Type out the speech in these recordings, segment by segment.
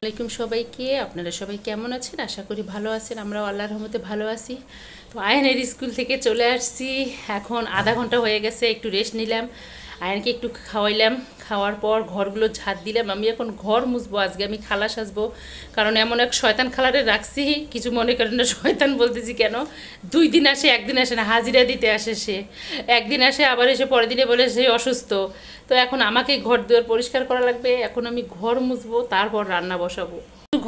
আলাইকুম সবাইকে। আপনারা সবাই কেমন আছেন? আশা করি ভালো আছেন। আমরাও আল্লাহর রহমতে ভালো আছি। তো আয়নের স্কুল থেকে চলে আসছি। এখন আধা ঘন্টা হয়ে গেছে, একটু রেস্ট নিলাম, আয়নকে একটু খাওয়াইলাম। খাওয়ার পর ঘরগুলো ঝাঁট দিলাম। আমি এখন ঘর মুছবো, আজকে আমি খালা সাজবো। কারণ এমন এক শয়তান খালারে রাখছি, কিছু মনে করেন না। শয়তান বলতেছি কেন, 2 দিন আসে, একদিন আসে না, হাজিরা দিতে আসে সে। একদিন আসে, আবার এসে পরের দিনে বলে সে অসুস্থ। তো এখন আমাকে ঘর দুয়ার পরিষ্কার করা লাগবে। এখন আমি ঘর মুছবো, তারপর রান্না বসাবো।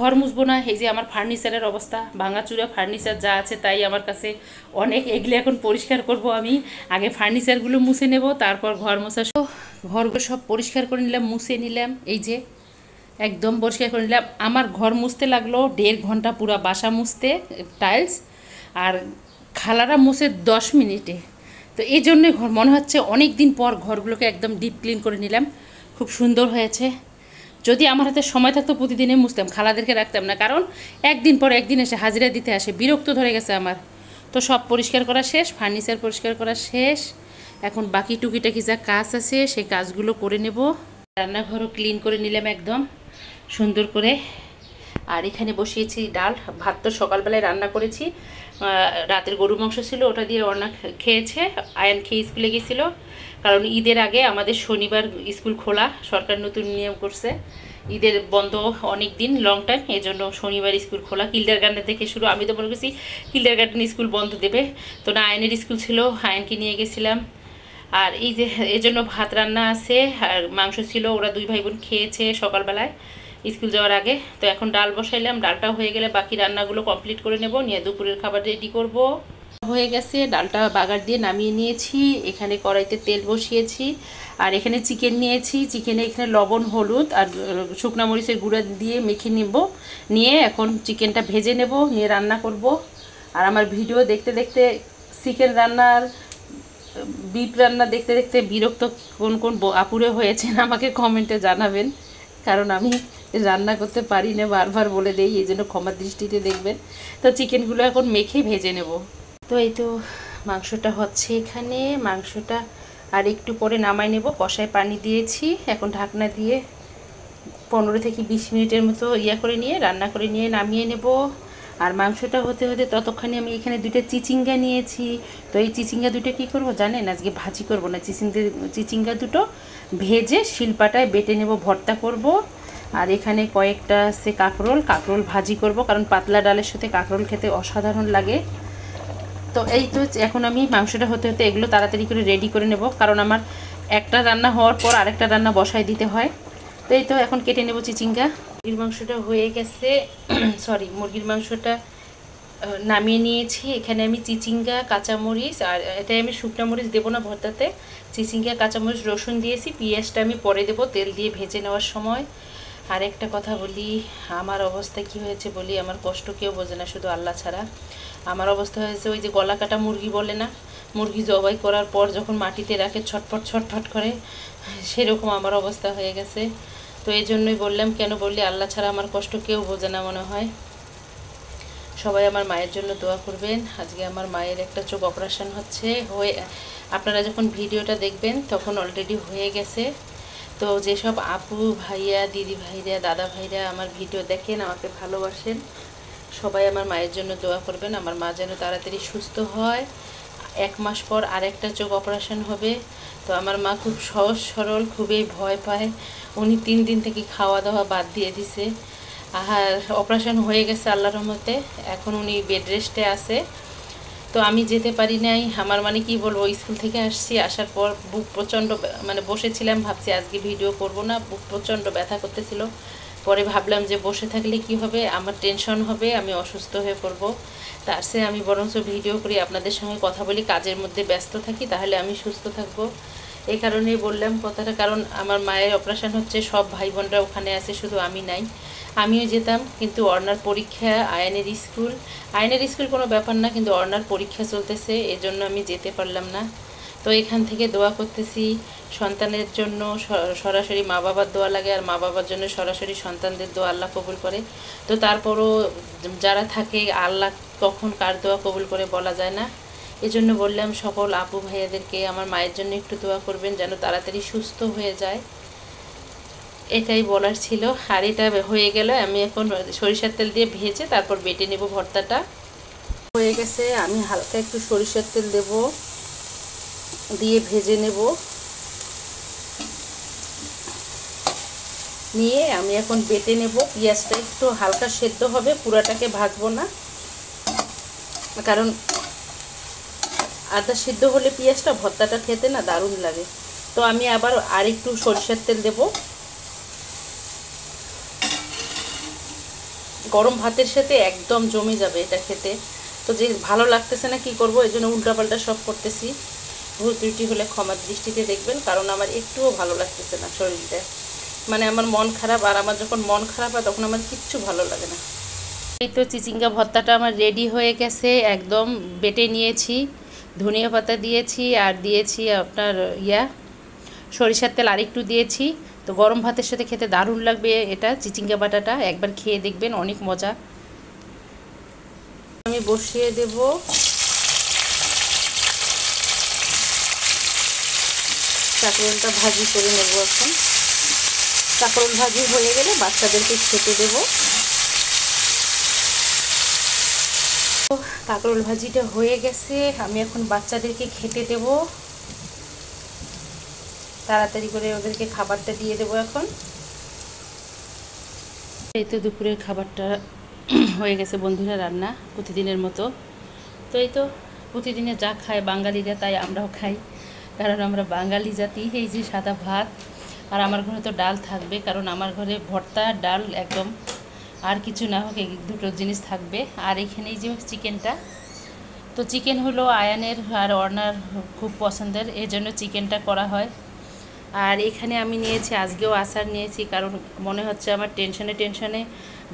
ঘর মুছবো না, এই যে আমার ফার্নিচারের অবস্থা, ভাঙাচুরা ফার্নিচার যা আছে তাই আমার কাছে অনেক। এগুলো এখন পরিষ্কার করব আমি। আগে ফার্নিচারগুলো মুছে নেব, তারপর ঘর মোছা। ঘরগুলো সব পরিষ্কার করে নিলাম, মুছে নিলাম। এই যে একদম পরিষ্কার করে নিলাম। আমার ঘর মুছতে লাগলো 1.5 ঘন্টা, পুরো বাসা মুছতে, টাইলস। আর খালারা মুছে 10 মিনিটে। তো এই জন্যই ঘর মনে হচ্ছে অনেক দিন পর ঘরগুলোকে একদম ডিপ ক্লিন করে নিলাম। খুব সুন্দর হয়েছে। যদি আমার হাতে সময় থাকতো প্রতিদিনে মুছতাম, খালাদেরকে রাখতাম না। কারণ একদিন পর একদিন এসে হাজিরা দিতে আসে, বিরক্ত ধরে গেছে আমার। তো সব পরিষ্কার করা শেষ, ফার্নিচার পরিষ্কার করা শেষ। এখন বাকি টুকিটাকি যা কাজ আছে সেই কাজগুলো করে নেব। রান্নাঘরও ক্লিন করে নিলাম একদম সুন্দর করে। আর এখানে বসিয়েছি ডাল ভাত। তো সকালবেলায় রান্না করেছি, রাতের গরু মাংস ছিল, ওটা দিয়ে রান্না খেয়েছে। আয়ান খেয়ে স্কুলে গেছিলো। কারণ ঈদের আগে আমাদের শনিবার স্কুল খোলা, সরকার নতুন নিয়ম করছে। ঈদের বন্ধ অনেক দিন, লং টাইম, এই জন্য শনিবার স্কুল খোলা। কিল্ডার গার্ডেন থেকে শুরু। আমি তো মনে করছি কিল্ডার গার্ডেন স্কুল বন্ধ দেবে, তো না, আয়নের স্কুল ছিল, আয়নকে নিয়ে গেছিলাম। আর এই যে এজন্য ভাত রান্না আছে, আর মাংস ছিল, ওরা 2 ভাই বোন খেয়েছে সকালবেলায় স্কুল যাওয়ার আগে। তো এখন ডাল বসাইলাম, ডালটা হয়ে গেলে বাকি রান্নাগুলো কমপ্লিট করে নেব, নিয়ে দুপুরের খাবার রেডি করব। হয়ে গেছে, ডালটা বাগার দিয়ে নামিয়ে নিয়েছি। এখানে কড়াইতে তেল বসিয়েছি, আর এখানে চিকেন নিয়েছি। চিকেনে এখানে লবণ, হলুদ আর শুকনা মরিচের গুঁড়া দিয়ে মেখে নেব। নিয়ে এখন চিকেনটা ভেজে নেব, নিয়ে রান্না করব। আর আমার ভিডিও দেখতে দেখতে চিকেন রান্নার, বিফ রান্না দেখতে দেখতে বিরক্ত কোন কোন আপুরে হয়েছেন আমাকে কমেন্টে জানাবেন। কারণ আমি রান্না করতে পারি না, বারবার বলে দেই, এই জন্য ক্ষমা দৃষ্টিতে দেখবেন। তো চিকেনগুলো এখন মেখে ভেজে নেব। তো এই তো মাংসটা হচ্ছে এখানে, মাংসটা আর একটু পরে নামাই নেব। কষায় পানি দিয়েছি, এখন ঢাকনা দিয়ে 15 থেকে 20 মিনিটের মতো করে নিয়ে রান্না করে নিয়ে নামিয়ে নেব। আর মাংসটা হতে হতে ততক্ষণে আমি এখানে 2টা চিচিঙ্গা নিয়েছি। তো এই চিচিঙ্গা 2টা কী করব জানেন, আজকে ভাজি করব না, চিচিঙ্গা 2টো ভেজে শিলপাটায় বেটে নেব, ভর্তা করব। আর এখানে কয়েকটা আছে কাঁকরোল ভাজি করব, কারণ পাতলা ডালের সাথে কাঁকরোল খেতে অসাধারণ লাগে। তো এই তো এখন আমি মাংসটা হতে হতে এগুলো তাড়াতাড়ি করে রেডি করে নেব, কারণ আমার একটা রান্না হওয়ার পর আরেকটা রান্না বসায় দিতে হয়। তো এই তো এখন কেটে নেব চিচিঙ্গা। মুরগির মাংসটা হয়ে গেছে, সরি, মুরগির মাংসটা নামিয়ে নিয়েছি। এখানে আমি চিচিঙ্গা, কাঁচামরিচ, আর এটাই আমি শুকনো মরিচ দেবো না ভর্তাতে, চিচিঙ্গা, কাঁচামরিচ, রসুন দিয়েছি। পেঁয়াজটা আমি পরে দেবো তেল দিয়ে ভেজে নেওয়ার সময়। আর একটা কথা বলি, আমার অবস্থা কি হয়েছে বলি, আমার কষ্ট কেউ বোঝে না, শুধু আল্লাহ ছাড়া। আমার অবস্থা হয়েছে ওই যে গলা কাটা মুরগি বলে না, মুরগি জবাই করার পর যখন মাটিতে রাখে ছটফট ছটফট করে, সেরকম আমার অবস্থা হয়ে গেছে। তো এই জন্যই বললাম, কেন বললি, আল্লাহ ছাড়া আমার কষ্ট কেউ বোঝে না মনে হয়। সবাই আমার মায়ের জন্য দোয়া করবেন। আজকে আমার মায়ের একটা চোখ অপারেশন হচ্ছে, আপনারা যখন ভিডিওটা দেখবেন তখন অলরেডি হয়ে গেছে। তো যেসব আপু ভাইয়া, দিদি ভাইরা, দাদা ভাইরা আমার ভিডিও দেখেন, আমাকে ভালোবাসেন, সবাই আমার মায়ের জন্য দোয়া করবেন। আমার মা যেন তাড়াতাড়ি সুস্থ হয়। 1 মাস পর আরেকটা চোখ অপারেশন হবে। তো আমার মা খুব সহজ সরল, খুবই ভয় পায়। উনি 3 দিন থেকে খাওয়া দাওয়া বাদ দিয়ে দিছে। আর অপারেশন হয়ে গেছে আল্লাহর রহমতে, এখন উনি বেড রেস্টে আছে। তো আমি যেতে পারি নাই। আমার মানে কি বলবো, স্কুল থেকে আসছি, আসার পর বুক প্রচণ্ড, মানে বসেছিলাম, ভাবছি আজকে ভিডিও করব না, বুক প্রচণ্ড ব্যথা করতেছিল। পরে ভাবলাম যে বসে থাকলে কি হবে, আমার টেনশন হবে, আমি অসুস্থ হয়ে পড়বো। তার চেয়ে আমি বরঞ্চ ভিডিও করি, আপনাদের সঙ্গে কথা বলি, কাজের মধ্যে ব্যস্ত থাকি, তাহলে আমি সুস্থ থাকবো। এই কারণেই বললাম কথাটা, কারণ আমার মায়ের অপারেশন হচ্ছে, সব ভাই বোনরা ওখানে আছে, শুধু আমি নাই। আমিও যেতাম, কিন্তু অর্ণার পরীক্ষা, আয়নের স্কুল কোনো ব্যাপার না, কিন্তু অর্ণার পরীক্ষা চলতেছে, এজন্য আমি যেতে পারলাম না। তো এখান থেকে দোয়া করতেছি সন্তানের জন্য, সরাসরি মা বাবার দোয়া লাগে, আর মা বাবার জন্য সরাসরি সন্তানদের দোয়া আল্লাহ কবুল করে। তো তারপরও যারা থাকে, আল্লাহ কখন কার দোয়া কবুল করে বলা যায় না। এজন্য বললাম সকল আপু ভাইয়াদেরকে আমার মায়ের জন্য একটু দোয়া করবেন, যেন তাড়াতাড়ি সুস্থ হয়ে যায়। এটাই বলার ছিল। আর এটা হয়ে গেল, আমি এখন সরিষার তেল দিয়ে ভেজে তারপর বেটে নেব ভর্তাটা। হয়ে গেছে, আমি হালকা একটু সরিষার তেল দেব, দিয়ে ভেজে নেব। নিয়ে আমি এখন বেটে নেব। পেঁয়াজটা একটু হালকা সেদ্ধ হবে, পুরাটাকে ভাজবো না, কারণ আদা সিদ্ধ হলে পেঁয়াজটা ভর্তাটা খেতে না দারুণ লাগে। তো আমি আবার আরেকটু সরিষার তেল দেব। গরম ভাতের সাথে একদম জমে যাবে এটা খেতে। তো যে ভালো লাগতেছে না, কি করব, এই জন্য উল্টাপাল্টা সব করতেছি। ভুল ত্রুটি হলে ক্ষমার দৃষ্টিতে দেখবেন, কারণ আমার একটুও ভালো লাগতেছে না শরীরটা, মানে আমার মন খারাপ। আর আমার যখন মন খারাপ হয় তখন আমার কিচ্ছু ভালো লাগে না। এই তো চিচিঙ্গা ভর্তাটা আমার রেডি হয়ে গেছে, একদম বেটে নিয়েছি, ধনিয়া পাতা দিয়েছি, আর দিয়েছি আপনার সরিষার তেল আরেকটু দিয়েছি। তো গরম ভাতের সাথে খেতে দারুণ লাগবে এটা চিচিঙ্গা বাটাটা, একবার খেয়ে দেখবেন, অনেক মজা। আমি বসিয়ে দেব। কাঁকরোলটা ভাজি করে নেব এখন। কাঁকরোল ভাজি হয়ে গেলে বাচ্চাদেরকে খেতে দেব। কাঁকরোল ভাজিটা হয়ে গেছে, আমি এখন বাচ্চাদেরকে খেতে দেব। তাড়াতাড়ি করে ওদেরকে খাবারটা দিয়ে দেবো এখন। এই তো দুপুরের খাবারটা হয়ে গেছে বন্ধুরা, রান্না প্রতিদিনের মতো। তো এই তো প্রতিদিনে যা খায় বাঙালিরা তাই আমরাও খাই, কারণ আমরা বাঙালি জাতি। এই যে সাদা ভাত, আর আমার ঘরে তো ডাল থাকবে, কারণ আমার ঘরে ভর্তা ডাল একদম, আর কিছু না হোক এই দুটো জিনিস থাকবে। আর এখানে এই যে চিকেনটা, তো চিকেন হলো আয়ানের আর অর্ণার খুব পছন্দের, এই জন্য চিকেনটা করা হয়। আর এখানে আমি নিয়েছি, আজকেও আচার নিয়েছি, কারণ মনে হচ্ছে আমার টেনশনে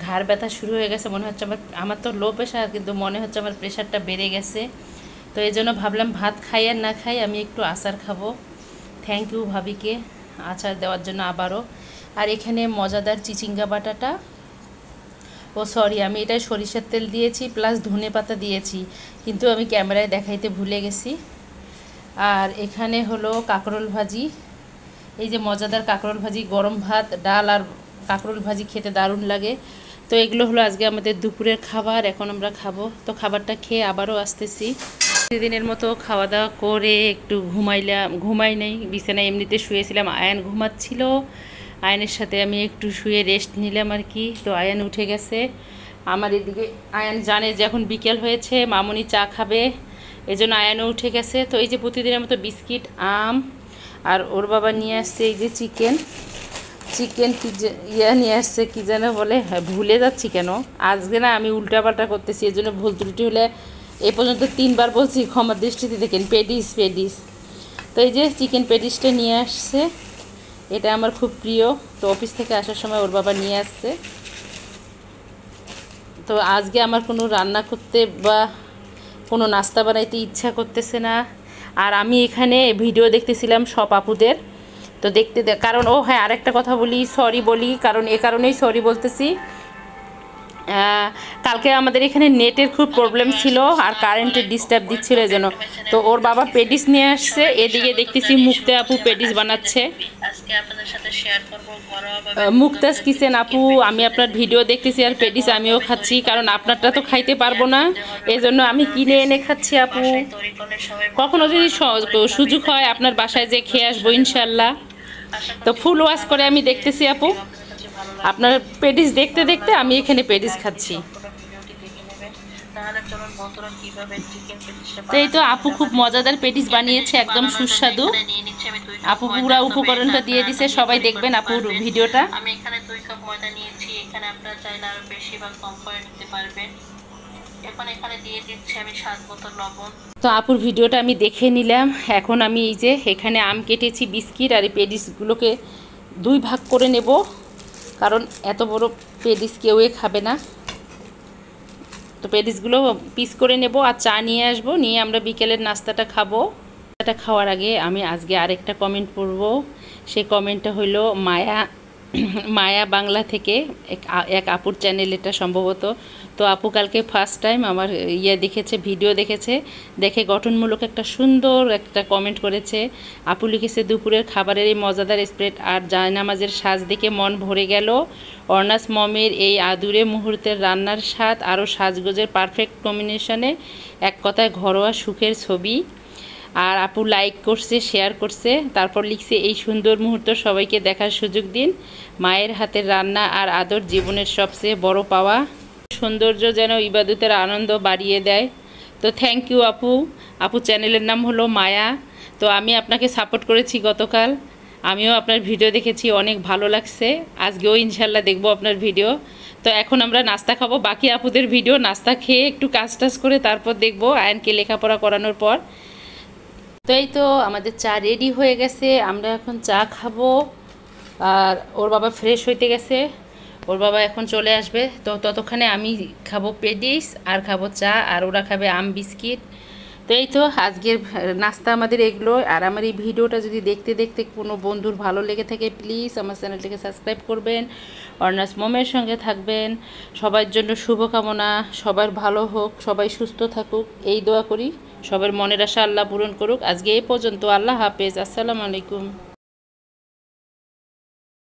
ঘাড় ব্যথা শুরু হয়ে গেছে। মনে হচ্ছে আমার তো লো প্রেশার, কিন্তু মনে হচ্ছে আমার প্রেশারটা বেড়ে গেছে। তো এই জন্য ভাবলাম ভাত খাই আর না খাই, আমি একটু আচার খাবো। থ্যাংক ইউ ভাবিকে আচার দেওয়ার জন্য আবারও। আর এখানে মজাদার চিচিঙ্গা বাটাটা, সরি, আমি এটা সরিষার তেল দিয়েছি প্লাস ধনে পাতা দিয়েছি, কিন্তু আমি ক্যামেরায় দেখাইতে ভুলে গেছি। আর এখানে হলো কাঁকরোল ভাজি, এই যে মজাদার কাঁকরোল ভাজি, গরম ভাত ডাল আর কাঁকরোল ভাজি খেতে দারুণ লাগে। তো এগুলো হলো আজকে আমাদের দুপুরের খাবার, এখন আমরা খাবো। তো খাবারটা খেয়ে আবারও আসতেছি। প্রতিদিনের মতো খাওয়া দাওয়া করে একটু ঘুমাই নেই, বিছানায় এমনিতে শুয়েছিলাম, আয়ান ঘুমাচ্ছিল, আয়ানের সাথে আমি একটু শুয়ে রেস্ট নিলাম আর কি। তো আয়ান উঠে গেছে আমার এদিকে, আয়ান জানে যে এখন বিকেল হয়েছে, মামুনি চা খাবে, এজন্য আয়ানও উঠে গেছে। তো এই যে প্রতিদিনের মতো বিস্কিট, আম, আর ওর বাবা নিয়ে আসছে এই যে চিকেন কি নিয়ে আসছে, কী যেন বলে, ভুলে যাচ্ছি কেন আজকে না, আমি উল্টাপাল্টা করতেছি, এই জন্য ভুল ত্রুটি হলে এ পর্যন্ত 3 বার বলছি, ক্ষমার দৃষ্টিতে দেখেন। পেডিস। তো এই যে চিকেন পেডিসটা নিয়ে আসছে, এটা আমার খুব প্রিয়। তো অফিস থেকে আসার সময় ওর বাবা নিয়ে আসছে। তো আজকে আমার কোনো রান্না করতে বা কোনো নাস্তা বানাইতে ইচ্ছা করতেছে না। আর আমি এখানে ভিডিও দেখতেছিলাম সব আপুদের, তো কারণ হ্যাঁ, আরেকটা কথা বলি, কারণ এ কারণেই সরি বলতেছি। কালকে আমাদের এখানে নেটের খুব প্রবলেম ছিল আর কারেন্টের ডিস্টার্ব দিচ্ছিল, এই জন্য। তো ওর বাবা পেডিস নিয়ে আসছে, এদিকে দেখতেছি মুক্তা আপু পেডিস বানাচ্ছে। মুক্তাজ কিচেন আপু, আমি আপনার ভিডিও দেখতেছি আর পেডিস আমিও খাচ্ছি, কারণ আপনারটা তো খাইতে পারবো না, এই জন্য আমি কিনে এনে খাচ্ছি আপু। কখনো যদি সুযোগ হয় আপনার বাসায় যে খেয়ে আসবো ইনশাল্লাহ। তো ফুল ওয়াশ করে আমি দেখতেছি আপু, আপনার পেডিস দেখতে আমি এখানে পেডিস খাচ্ছি। তো এই তো আপু খুব মজাদার পেডিস বানিয়েছে, একদম সুস্বাদু। আপু পুরা উপকরণটা দিয়ে দিছে, সবাই দেখবেন আপুর ভিডিওটা। আমি এখানে 2 কাপ ময়দা নিয়েছি, এখানে আপনারা চাইলে আরো বেশি বা কম করে নিতে পারবেন। এখন এখানে দিয়ে দিচ্ছি আমি স্বাদ মতো লবণ। তো আপুর ভিডিওটা আমি দেখে নিলাম। এখন আমি এই যে এখানে আম কেটেছি, বিস্কিট আর এই পেডিসগুলোকে 2 ভাগ করে নেব, কারণ এত বড় পেডিস কেউই খাবে না। তো পেডিসগুলো পিস করে নেব আর চা নিয়ে আসবো, নিয়ে আমরা বিকেলের নাস্তাটা খাবো। নাস্তাটা খাওয়ার আগে আমি আজকে আরেকটা কমেন্ট পড়ব। সেই কমেন্টটা হলো মায়া বাংলা থেকে, এক আপুর চ্যানেল এটা সম্ভবত। তো আপু কালকে ফার্স্ট টাইম আমার দেখেছে, ভিডিও দেখেছে, দেখে গঠনমূলক একটা সুন্দর একটা কমেন্ট করেছে। আপু লিখেছে, দুপুরের খাবারের এই মজাদার স্প্রেড আর জায়নামাজের সাজ দেখে মন ভরে গেল। অর্নাস মমের এই আদুরে মুহূর্তের রান্নার স্বাদ আরও সাজগোজের পারফেক্ট কম্বিনেশনে, এক কথায় ঘরোয়া সুখের ছবি। আর আপু লাইক করছে, শেয়ার করছে, তারপর লিখছে, এই সুন্দর মুহূর্ত সবাইকে দেখার সুযোগ দিন। মায়ের হাতের রান্না আর আদর জীবনের সবচেয়ে বড় পাওয়া। সৌন্দর্য যেন ইবাদতের আনন্দ বাড়িয়ে দেয়। তো থ্যাংক ইউ আপু। আপু চ্যানেলের নাম হলো মায়া। তো আমি আপনাকে সাপোর্ট করেছি গতকাল, আমিও আপনার ভিডিও দেখেছি, অনেক ভালো লাগছে। আজকেও ইনশাল্লাহ দেখব আপনার ভিডিও। তো এখন আমরা নাস্তা খাবো, বাকি আপুদের ভিডিও নাস্তা খেয়ে একটু কাজ টাজ করে তারপর দেখব, আয়নকে লেখাপড়া করানোর পর। তো এই তো আমাদের চা রেডি হয়ে গেছে, আমরা এখন চা খাবো। আর ওর বাবা ফ্রেশ হইতে গেছে, ওর বাবা এখন চলে আসবে। তো ততক্ষণে আমি খাবো পেডিস আর খাবো চা, আর ওরা খাবে আম বিস্কিট। তো এই তো আজকের নাস্তা আমাদের এগুলো। আর আমার এই ভিডিওটা যদি দেখতে দেখতে কোনো বন্ধুর ভালো লেগে থাকে, প্লিজ আমার চ্যানেলটিকে সাবস্ক্রাইব করবেন, অর্নাস মমের সঙ্গে থাকবেন। সবার জন্য শুভকামনা, সবার ভালো হোক, সবাই সুস্থ থাকুক, এই দোয়া করি। সবার মনের আশা আল্লাহ পূরণ করুক। আজকে এই পর্যন্ত, আল্লাহ হাফেজ, আসসালামু আলাইকুম।